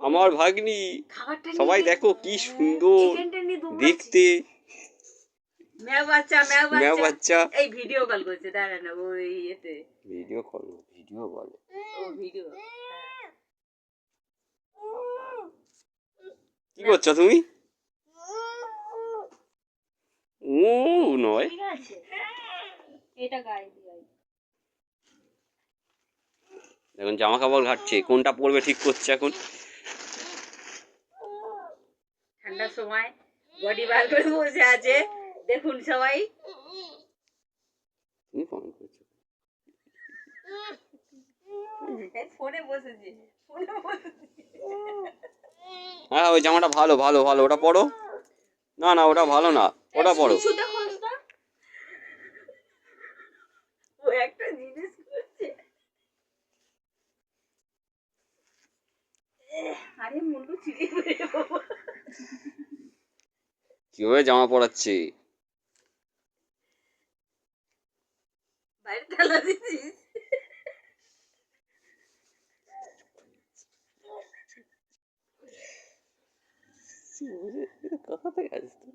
আমার ভাগ্নি, সবাই দেখো কি সুন্দর দেখতে। ম্যাও বাচ্চা এই ভিডিও কল করছে, দাঁড়া না ওই ইয়েতে ভিডিও বলে ও ভিডিও। কি করছো তুমি? ও নয়, ঠিক আছে এটা গায়ে দিই। এখন জামা কাপড় ঘাটছে, কোনটা পরবে ঠিক করছে এখন। ঠান্ডার সময় বডি বার করে বসে আছে, দেখুন সবাই। তুমি ফোন করছো, ফোনে বসেছি। হ্যাঁ ওই জামাটা ভালো ভালো ভালো, ওটা পরো। না না ওটা ভালো না, ওটা পরো। ও একটা জিনিস করছে, আরে মুন্ডু ছিঁড়ে পড়ে বাবা। কিভাবে জামা পরাচ্ছে, বাইরে তালা দিছিস? কথা থেকে আসতো।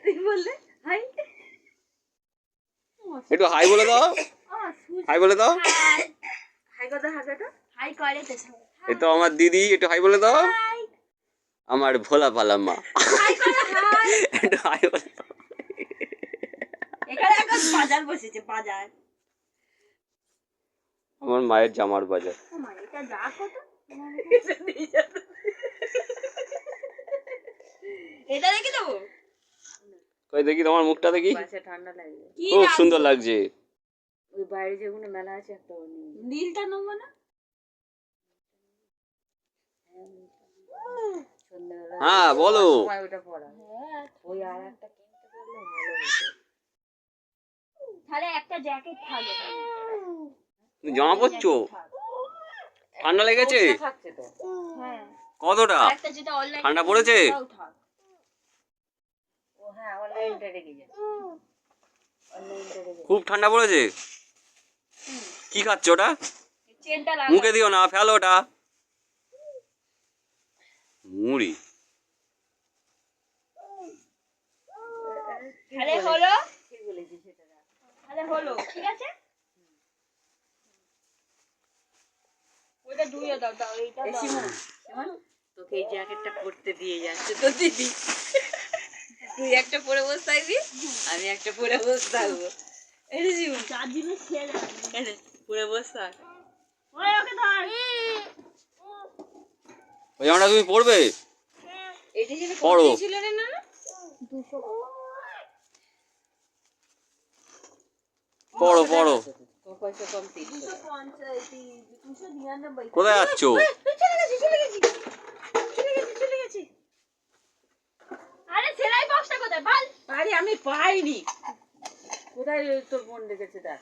তুই বললে হাই, একটু হাই বলে দাও, হাই বলে দাও। হাই কথা, হাই কথা, হাই করে তো। এই তো আমার দিদি, একটু হাই বলে দাও। আমার ভোলা পালা মা, একটু হাই বলে দাও। এখানে এখন বাজার বসেছে, বাজার। আমার মায়ের জামার বাজার। এটা যা কত, এটা রেখে দেবো। কই দেখি তোমার মুখটা দেখি, ঠান্ডা লাগবে, খুব সুন্দর লাগছে। ওই বাইরে যেগুলো মেলা আছে একটা নীলটা নেবো না? হ্যাঁ বলো। ওইটা পড়া, ওই আর একটা কিনতে পারলে ভালো হতো। তাহলে একটা জ্যাকেট থাকবে। তুমি জামা পরছো, ঠান্ডা লেগেছে? হ্যাঁ কতটা ঠান্ডা পড়েছে? খুব ঠান্ডা পড়েছে। কি খাচ্ছ ওটা? মুখে দিও না, ফেলো ওটা। মুড়ি হলো, হলো ঠিক আছে। ওইটা ধুয়ে দাও, দাও এইটা দাও। তোকে এই জ্যাকেটটা পরতে দিয়ে যাচ্ছে তো দিদি, তুই একটা পরে বসে থাকবি, আমি একটা পরে বসে থাকবো। এটা জীবন চার জিনিস ছেড়ে পরে বসে থাক। ওকে ধর, ওই জামাটা তুমি পরবে? এটা যেন পরো, ছিল রে না 200 পড়ো পড়ো। পয়সা কম 299। কোথায় যাচ্ছ? চলে গেছি। আরে সেলাই বক্সটা কোথায় বল? আরে আমি পাইনি, কোথায় তোর বোন রেখেছে দেখ।